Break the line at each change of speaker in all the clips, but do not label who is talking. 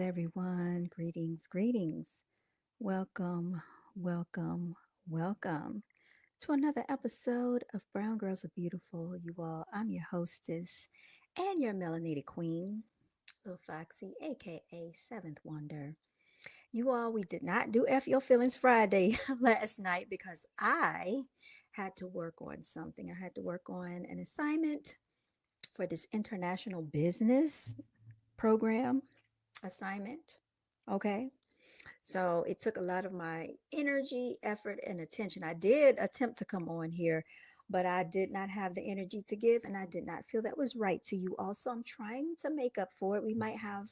everyone. Greetings, greetings. Welcome, welcome, welcome to another episode of Brown Girls Are Beautiful. You all, I'm your hostess and your melanated queen, Lil Foxy, aka Seventh Wonder. You all, we did not do F Your Feelings Friday last night because I had to work on something. I had to work on an assignment for this international business program assignment. Okay. So it took a lot of my energy, effort, and attention. I did attempt to come on here, but I did not have the energy to give, and I did not feel that was right to you. Also, I'm trying to make up for it. We might have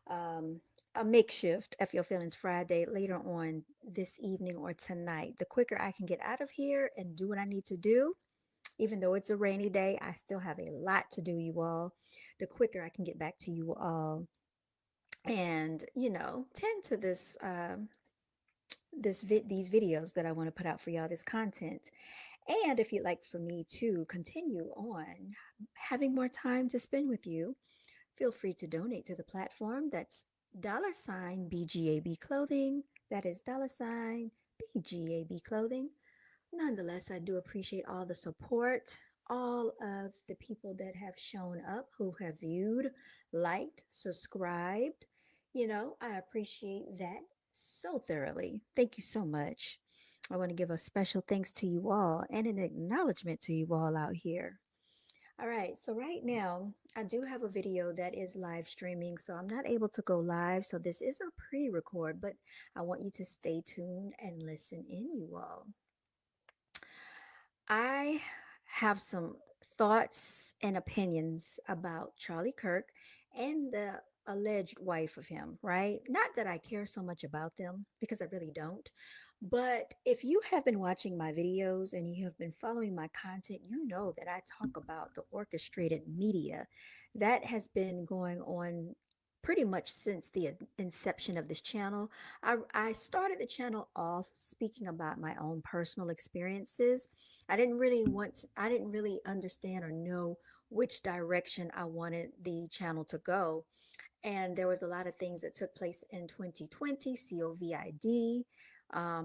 um, a makeshift F Your Feelings Friday later on this evening or tonight. The quicker I can get out of here and do what I need to do, even though it's a rainy day, I still have a lot to do, you all. The quicker I can get back to you all and tend to these videos that I want to put out for y'all, this content. And if you'd like for me to continue on having more time to spend with you, feel free to donate to the platform. That's $BGABClothing. That is $BGABClothing. Nonetheless, I do appreciate all the support, all of the people that have shown up, who have viewed, liked, subscribed. I appreciate that so thoroughly. Thank you so much. I want to give a special thanks to you all and an acknowledgement to you all out here. All right, so right now I do have a video that is live streaming, so I'm not able to go live. So this is a pre record, but I want you to stay tuned and listen in, you all. I have some thoughts and opinions about Charlie Kirk and the alleged wife of him, right? Not that I care so much about them because I really don't. But if you have been watching my videos and you have been following my content, you know that I talk about the orchestrated media that has been going on pretty much since the inception of this channel. I started the channel off speaking about my own personal experiences. I didn't really understand or know which direction I wanted the channel to go. And there was a lot of things that took place in 2020, COVID,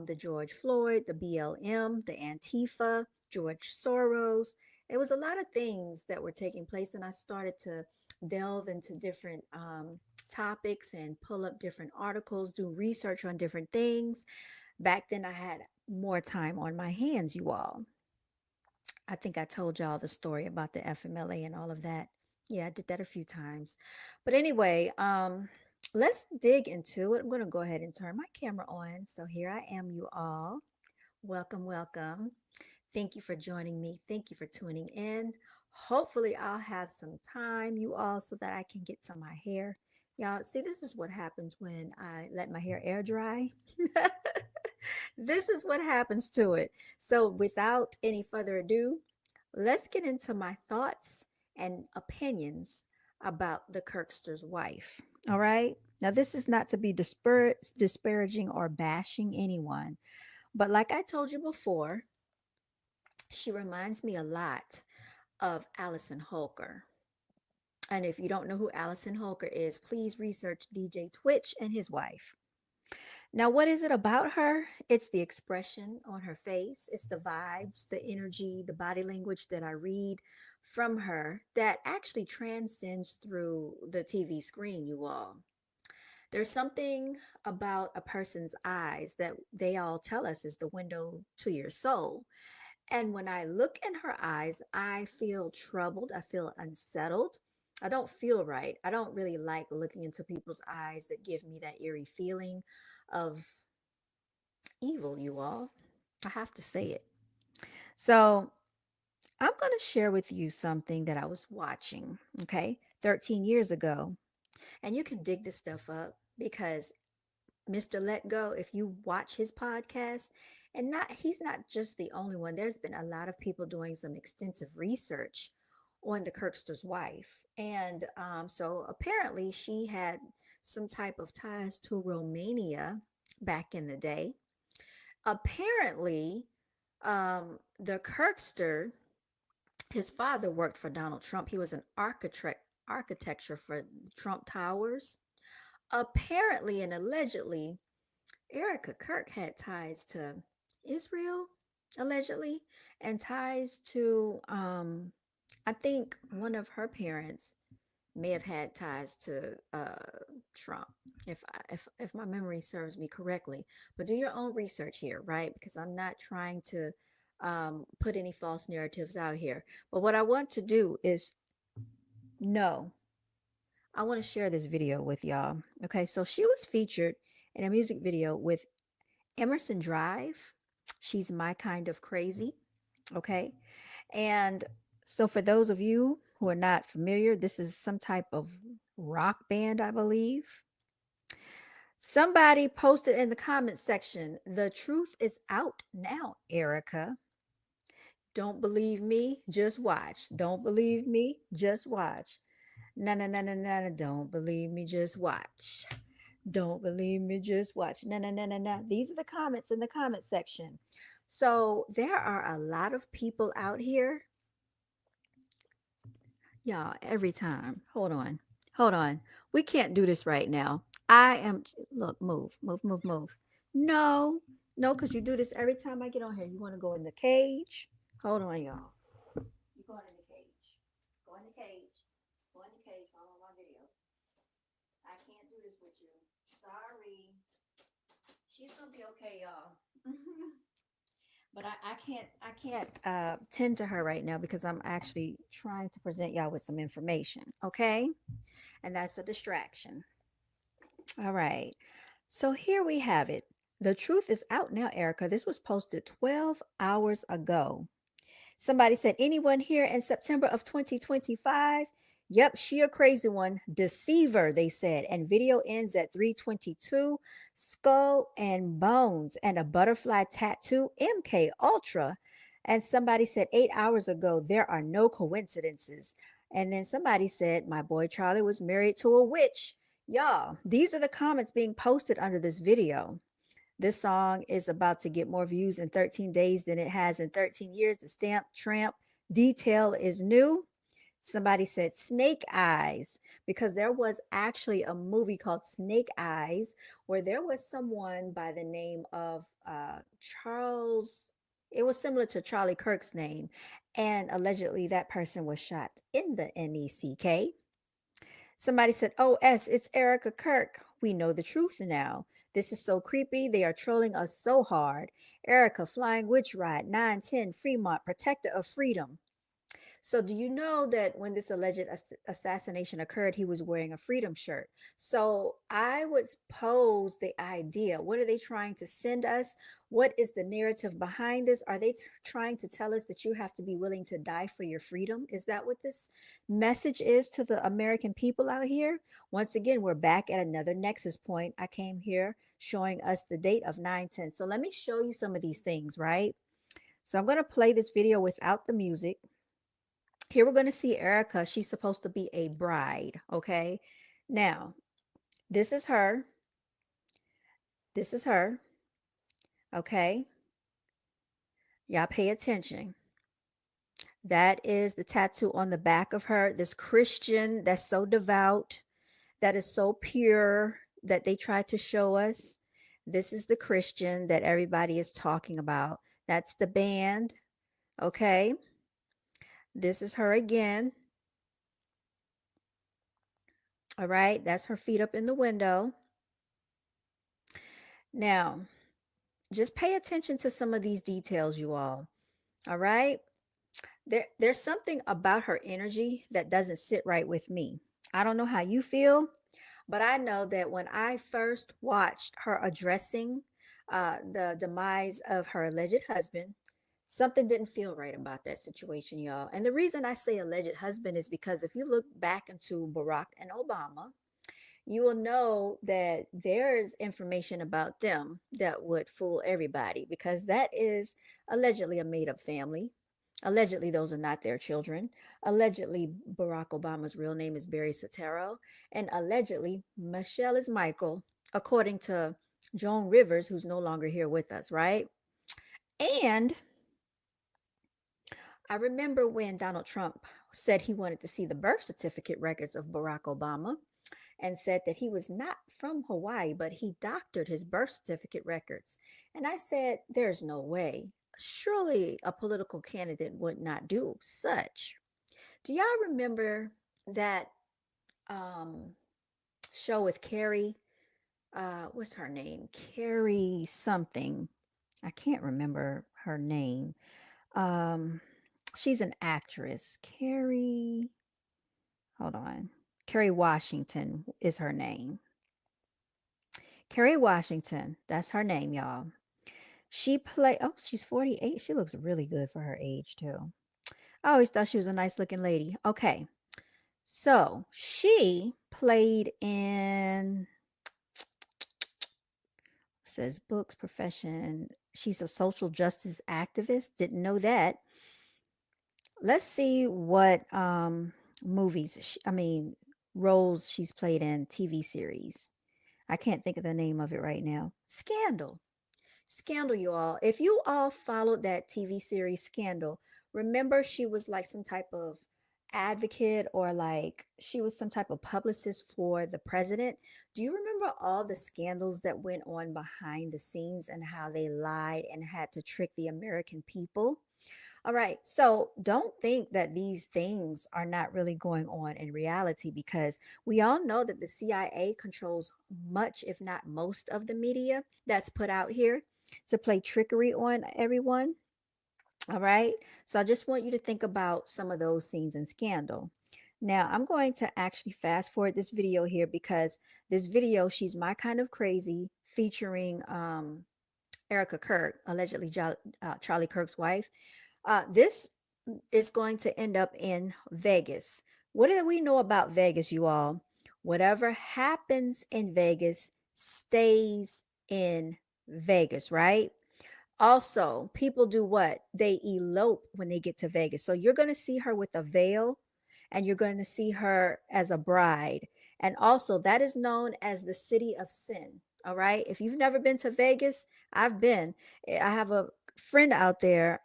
the George Floyd, the BLM, the Antifa, George Soros. It was a lot of things that were taking place, and I started to delve into different topics and pull up different articles, do research on different things. Back then, I had more time on my hands, you all. I think I told y'all the story about the FMLA and all of that. Yeah, I did that a few times. But anyway, let's dig into it. I'm going to go ahead and turn my camera on. So here I am, you all. Welcome, welcome. Thank you for joining me. Thank you for tuning in. Hopefully, I'll have some time, you all, so that I can get to my hair. Y'all, see, this is what happens when I let my hair air dry. This is what happens to it. So, without any further ado, let's get into my thoughts and opinions about the Kirkster's wife. All right. Now, this is not to be disparaging or bashing anyone, but like I told you before, she reminds me a lot of Allison Holker. And if you don't know who Allison Holker is, please research DJ Twitch and his wife. Now, what is it about her? It's the expression on her face, it's the vibes, the energy, the body language that I read from her that actually transcends through the TV screen, you all. There's something about a person's eyes that they all tell us is the window to your soul. And when I look in her eyes, I feel troubled. I feel unsettled. I don't feel right. I don't really like looking into people's eyes that give me that eerie feeling of evil, you all. I have to say it. So I'm going to share with you something that I was watching, okay, 13 years ago. And you can dig this stuff up because Mr. Let Go, if you watch his podcast, and not he's not just the only one. There's been a lot of people doing some extensive research on the Kirkster's wife. And so apparently she had some type of ties to Romania back in the day. Apparently, the Kirkster, his father worked for Donald Trump. He was an architecture for Trump Towers. apparently and allegedly, Erika Kirk had ties to Israel, allegedly, and ties to, I think one of her parents may have had ties to Trump, if my memory serves me correctly. But do your own research here, right? Because I'm not trying to put any false narratives out here. But what I want to do is know. I want to share this video with y'all. Okay, so she was featured in a music video with Emerson Drive. She's my kind of crazy. Okay, and so, for those of you who are not familiar, this is some type of rock band, I believe. Somebody posted in the comment section, the truth is out now, Erica. Don't believe me? Just watch. Don't believe me? Just watch. No, no, no, no, no, no. Don't believe me? Just watch. Don't believe me? Just watch. No, no, no, no, no. These are the comments in the comment section. So there are a lot of people out here. Y'all, every time. Hold on. Hold on. We can't do this right now. I am, look, move, move, move, move. No, no, because you do this every time I get on here. You want to go in the cage? Hold on, y'all. You going in the cage. Go in the cage. Go in the cage while I'm on my video. I can't do this with you. Sorry. She's going to be okay, y'all. But I can't tend to her right now because I'm actually trying to present y'all with some information. Okay. And that's a distraction. All right. So here we have it. The truth is out now, Erica. This was posted 12 hours ago. Somebody said, anyone here in September of 2025? Yep, she a crazy one. Deceiver, they said. And video ends at 3:22. Skull and bones and a butterfly tattoo. MK Ultra. And somebody said 8 hours ago, there are no coincidences. And then somebody said, my boy Charlie was married to a witch. Y'all, these are the comments being posted under this video. This song is about to get more views in 13 days than it has in 13 years. The stamp tramp detail is new. Somebody said Snake Eyes, because there was actually a movie called Snake Eyes where there was someone by the name of Charles. It was similar to Charlie Kirk's name. And allegedly that person was shot in the NECK. Somebody said, OS, it's Erika Kirk. We know the truth now. This is so creepy. They are trolling us so hard. Erica, Flying Witch Ride, 910, Fremont, Protector of Freedom. So, do you know that when this alleged assassination occurred, he was wearing a freedom shirt? So, I would pose the idea, what are they trying to send us? What is the narrative behind this? Are they trying to tell us that you have to be willing to die for your freedom? Is that what this message is to the American people out here? Once again, we're back at another nexus point. I came here showing us the date of 9/10. So, let me show you some of these things, right? So, I'm going to play this video without the music. Here we're going to see Erica. She's supposed to be a bride, okay? Now, this is her. This is her, okay? Y'all pay attention. That is the tattoo on the back of her. This Christian that's so devout, that is so pure that they tried to show us. This is the Christian that everybody is talking about. That's the band, okay? This is her again. All right, that's her feet up in the window. Now, just pay attention to some of these details, you all. All right. There's something about her energy that doesn't sit right with me. I don't know how you feel, but I know that when I first watched her addressing the demise of her alleged husband, something didn't feel right about that situation, y'all. And the reason I say alleged husband is because if you look back into Barack and Obama, you will know that there's information about them that would fool everybody because that is allegedly a made up family. Allegedly, those are not their children. Allegedly, Barack Obama's real name is Barry Soetoro. And allegedly, Michelle is Michael, according to Joan Rivers, who's no longer here with us, right? And I remember when Donald Trump said he wanted to see the birth certificate records of Barack Obama. and said that he was not from Hawaii, but he doctored his birth certificate records. And I said, there's no way. Surely a political candidate would not do such. Do y'all remember that um, show with Carrie? What's her name? Carrie something. I can't remember her name. Um, she's an actress. Hold on. Kerry Washington is her name. Kerry Washington, that's her name, y'all. She's 48. She looks really good for her age, too. I always thought she was a nice looking lady. Okay. So she played in, says books, profession. She's a social justice activist. Didn't know that. Let's see what roles she's played in TV series. I can't think of the name of it right now. Scandal. Scandal, you all. If you all followed that TV series Scandal, remember she was like some type of advocate, or like she was some type of publicist for the president. Do you remember all the scandals that went on behind the scenes and how they lied and had to trick the American people? All right. So don't think that these things are not really going on in reality, because we all know that the CIA controls much, if not most, of the media that's put out here to play trickery on everyone. All right. So I just want you to think about some of those scenes in Scandal. Now, I'm going to actually fast forward this video here, because this video, She's My Kind of Crazy, featuring Erika Kirk, allegedly Charlie Kirk's wife. This is going to end up in Vegas. What do we know about Vegas, you all? Whatever happens in Vegas stays in Vegas, right? Also, people do what? They elope when they get to Vegas. So you're going to see her with a veil, and you're going to see her as a bride. And also, that is known as the city of sin. All right. If you've never been to Vegas, I've been. I have a friend out there.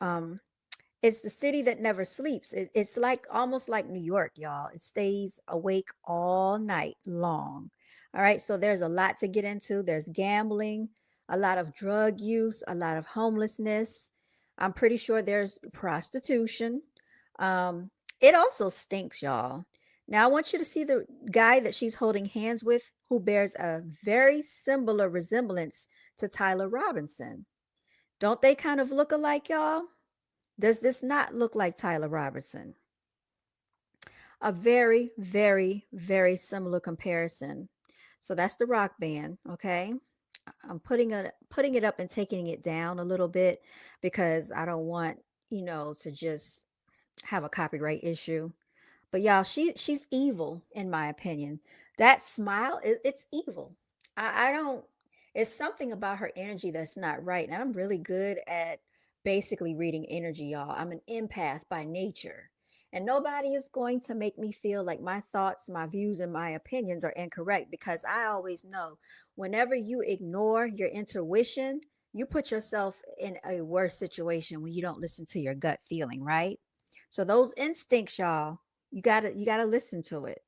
It's the city that never sleeps. It's like almost like New York, y'all. It stays awake all night long. All right. So there's a lot to get into. There's gambling, a lot of drug use, a lot of homelessness. I'm pretty sure there's prostitution. It also stinks, y'all. Now, I want you to see the guy that she's holding hands with, who bears a very similar resemblance to Tyler Robinson. Don't they kind of look alike, y'all? Does this not look like Tyler Robertson? A very, very, very similar comparison. So that's the rock band, okay? I'm putting it up and taking it down a little bit, because I don't want, to just have a copyright issue. But y'all, she's evil in my opinion. That smile, it's evil. I don't. It's something about her energy that's not right, and I'm really good at basically reading energy, y'all. I'm an empath by nature, and nobody is going to make me feel like my thoughts, my views, and my opinions are incorrect, because I always know whenever you ignore your intuition, you put yourself in a worse situation when you don't listen to your gut feeling, right? So those instincts, y'all, you gotta listen to it.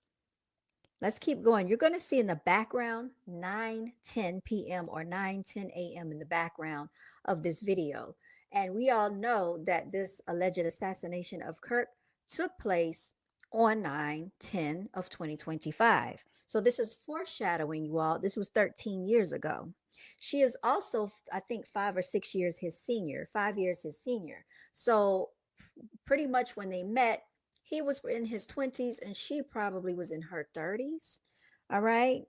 Let's keep going. You're going to see in the background 9:10 p.m. or 9:10 a.m. in the background of this video. And we all know that this alleged assassination of Kirk took place on 9:10 of 2025. So this is foreshadowing, you all. This was 13 years ago. She is also, I think, 5 or 6 years his senior, 5 years his senior. So pretty much when they met, he was in his 20s and she probably was in her 30s. All right.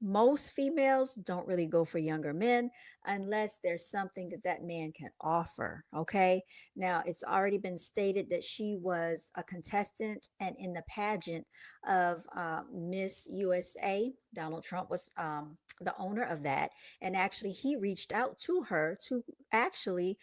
Most females don't really go for younger men unless there's something that that man can offer. Okay. Now, it's already been stated that she was a contestant and in the pageant of Miss USA. Donald Trump was the owner of that. And actually, he reached out to her to actually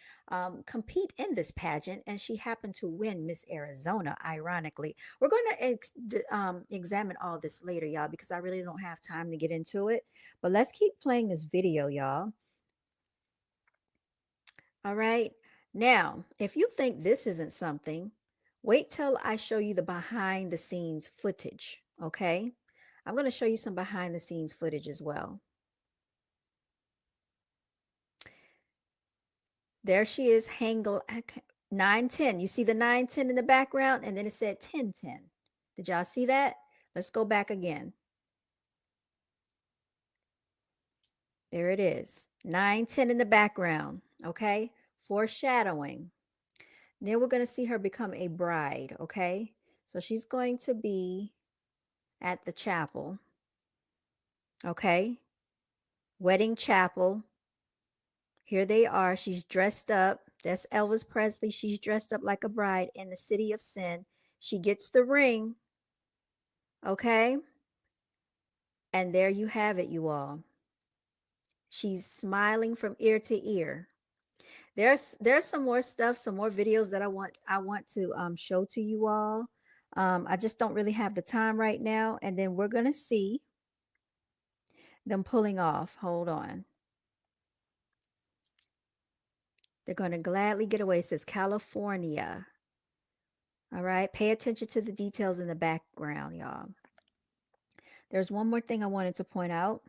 compete in this pageant. And she happened to win Miss Arizona, ironically. We're going to examine all this later, y'all, because I really don't have time to get into it. But let's keep playing this video, y'all. All right. Now, if you think this isn't something, wait till I show you the behind the scenes footage. Okay. I'm going to show you some behind the scenes footage as well. There she is, Hangle 910. You see the 910 in the background, and then it said 1010. Did y'all see that? Let's go back again. There it is, 910 in the background, okay? Foreshadowing. Then we're going to see her become a bride, okay? So she's going to be at the chapel, okay? Wedding chapel. Here they are. She's dressed up. That's Elvis Presley. She's dressed up like a bride in the city of sin. She gets the ring, okay? And there you have it, you all. She's smiling from ear to ear. There's some more stuff, some more videos that I want to show to you all. I just don't really have the time right now. And then we're gonna see them pulling off. Hold on. They're going to gladly get away. It says California. All right. Pay attention to the details in the background, y'all. There's one more thing I wanted to point out.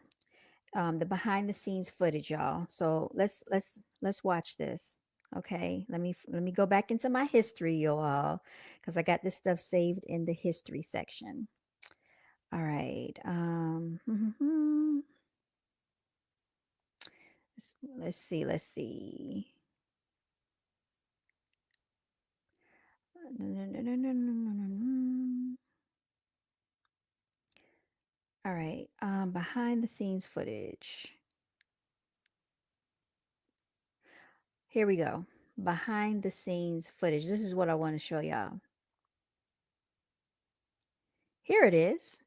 The behind the scenes footage, y'all. So let's watch this. Okay. Let me go back into my history, y'all, because I got this stuff saved in the history section. All right. Let's see. All right, behind the scenes footage. Here we go. Behind the scenes footage. This is what I want to show y'all. Here it is.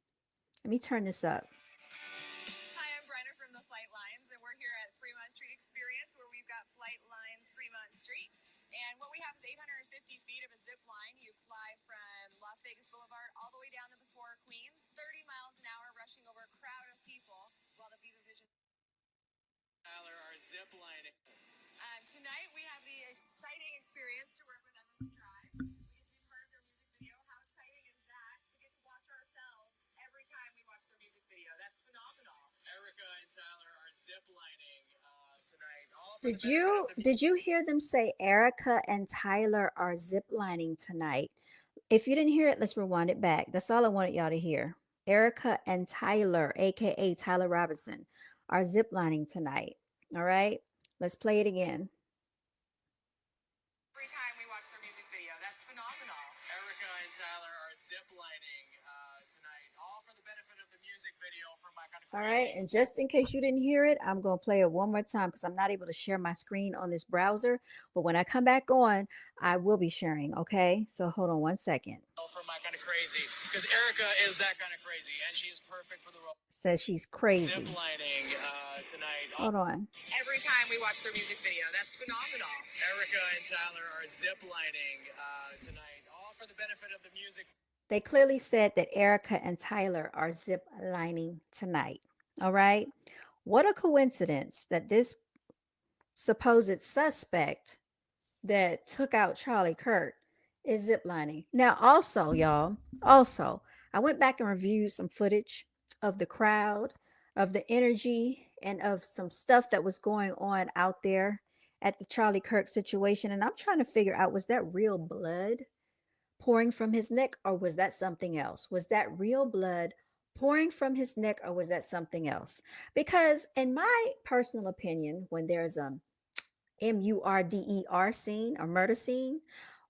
Let me turn this up.
Hi, I'm Brenna from the Flight Lines, and we're here at Fremont Street Experience, where we've got Flight Lines Fremont Street. And what we have is 850 feet of a zip line. You fly from Las Vegas Boulevard all the way down to the Four Queens, 30 miles an hour, rushing over a crowd of people while the Viva Vision Tyler are zip lining. Tonight we have the exciting experience to work with Emerson Drive. We get to be part of their music video. How exciting is that to get to watch ourselves every time we watch their music video? That's phenomenal. Erika and Tyler are zip lining tonight.
Did you hear them say Erika and Tyler are zip lining tonight? If you didn't hear it, let's rewind it back. That's all I wanted y'all to hear. Erika and Tyler, aka Tyler Robinson, are zip lining tonight. All right, let's play it again.
Every time we watch their music video, that's phenomenal.
Erika and Tyler are zip lining tonight, all for the benefit of the music video for My Kind of Crazy.
All right, and just in case you didn't hear it, I'm going to play it one more time because I'm not able to share my screen on this browser. But when I come back on, I will be sharing, okay? So hold on one second.
For My Kind of Crazy, because Erika is that kind of crazy, and she's perfect for the role.
Says she's crazy.
Zip lining tonight.
Hold on.
Every time we watch their music video, that's phenomenal.
Erika and Tyler are zip lining tonight, all for the benefit of the music.
They clearly said that Erika and Tyler are zip lining tonight. All right. What a coincidence that this supposed suspect that took out Charlie Kirk is zip lining. Now, also, y'all, I went back and reviewed some footage of the crowd, of the energy, and of some stuff that was going on out there at the Charlie Kirk situation. And I'm trying to figure out, was that real blood pouring from his neck, or was that something else? Was that real blood pouring from his neck, or was that something else? Because in my personal opinion, when there's a murder scene or murder scene,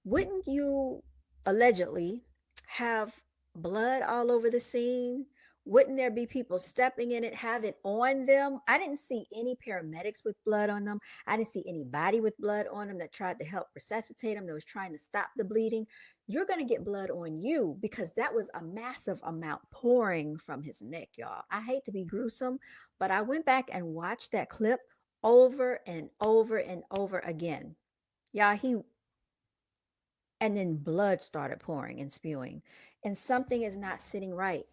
wouldn't you allegedly have blood all over the scene? Wouldn't there be people stepping in it, have it on them? I didn't see any paramedics with blood on them. I didn't see anybody with blood on them that tried to help resuscitate them, that was trying to stop the bleeding. You're going to get blood on you because that was a massive amount pouring from his neck, y'all. I hate to be gruesome, but I went back and watched that clip over and over and over again. Y'all, and then blood started pouring and spewing, and something is not sitting right.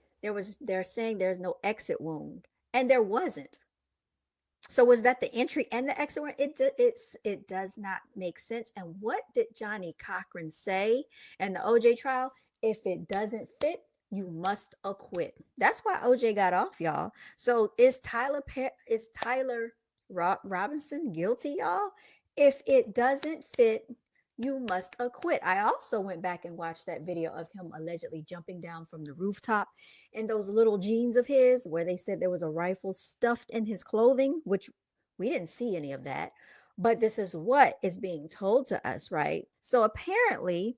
They're saying there's no exit wound, and there wasn't. So was that the entry and the exit wound? It does not make sense. And what did Johnny Cochran say in the OJ trial? If it doesn't fit, you must acquit. That's why OJ got off, y'all. So is Tyler Robinson guilty, y'all? If it doesn't fit, you must acquit. I also went back and watched that video of him allegedly jumping down from the rooftop in those little jeans of his, where they said there was a rifle stuffed in his clothing, which we didn't see any of that. But this is what is being told to us, right? So apparently,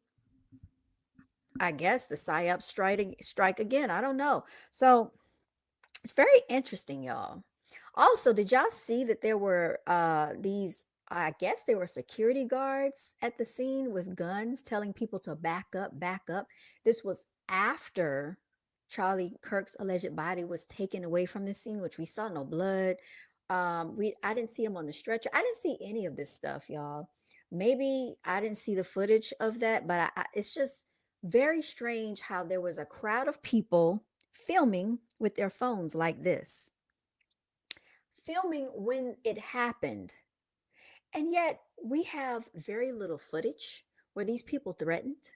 I guess the Psyops strike again. I don't know. So it's very interesting, y'all. Also, did y'all see that there were these, I guess they were security guards at the scene with guns telling people to back up, back up. This was after Charlie Kirk's alleged body was taken away from the scene, which we saw no blood. I didn't see him on the stretcher. I didn't see any of this stuff, y'all. Maybe I didn't see the footage of that, but it's just very strange how there was a crowd of people filming with their phones like this, filming when it happened. And yet we have very little footage where these people threatened,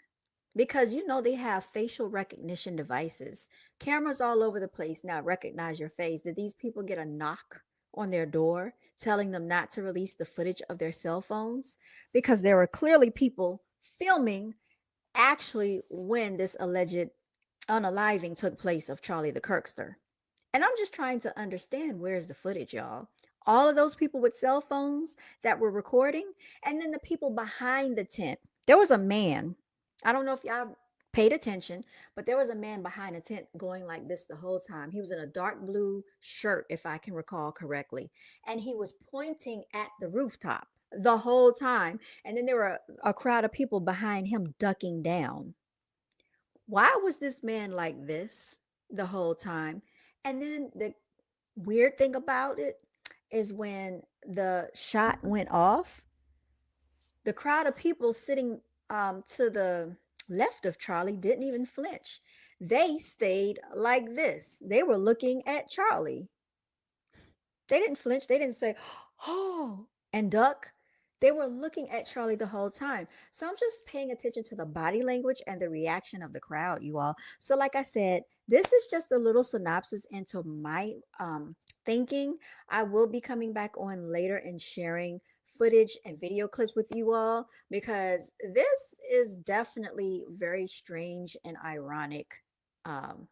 because they have facial recognition devices, cameras all over the place now recognize your face. Did these people get a knock on their door telling them not to release the footage of their cell phones? Because there were clearly people filming actually when this alleged unaliving took place of Charlie the Kirkster. And I'm just trying to understand, where's the footage, y'all? All of those people with cell phones that were recording, and then the people behind the tent. There was a man. I don't know if y'all paid attention, but there was a man behind the tent going like this the whole time. He was in a dark blue shirt, if I can recall correctly, and he was pointing at the rooftop the whole time. And then there were a crowd of people behind him ducking down. Why was this man like this the whole time? And then the weird thing about it is when the shot went off, the crowd of people sitting to the left of Charlie didn't even flinch. They stayed like this. They were looking at Charlie. They didn't flinch. They didn't say, oh, and duck. They were looking at Charlie the whole time. So I'm just paying attention to the body language and the reaction of the crowd, you all. So, like I said, this is just a little synopsis into my thinking. I will be coming back on later and sharing footage and video clips with you all, because this is definitely very strange and ironic. Um,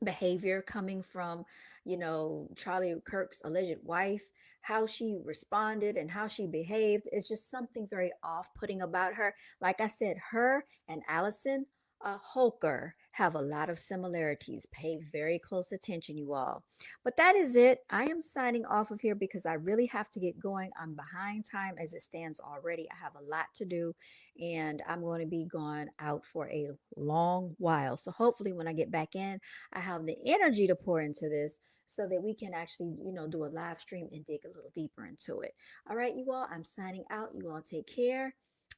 Behavior coming from, Charlie Kirk's alleged wife. How she responded and how she behaved is just something very off-putting about her. Like I said, her and Allison Holker have a lot of similarities. Pay very close attention, you all. But that is it. I am signing off of here because I really have to get going. I'm behind time as it stands already. I have a lot to do, and I'm going to be gone out for a long while. So hopefully when I get back in, I have the energy to pour into this so that we can actually, do a live stream and dig a little deeper into it. All right, you all, I'm signing out. You all take care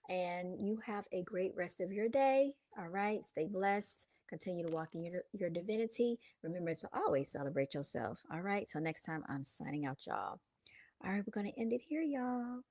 and you have a great rest of your day. All right, stay blessed. Continue to walk in your divinity. Remember to always celebrate yourself. All right, till next time, I'm signing out, y'all. All right, we're going to end it here, y'all.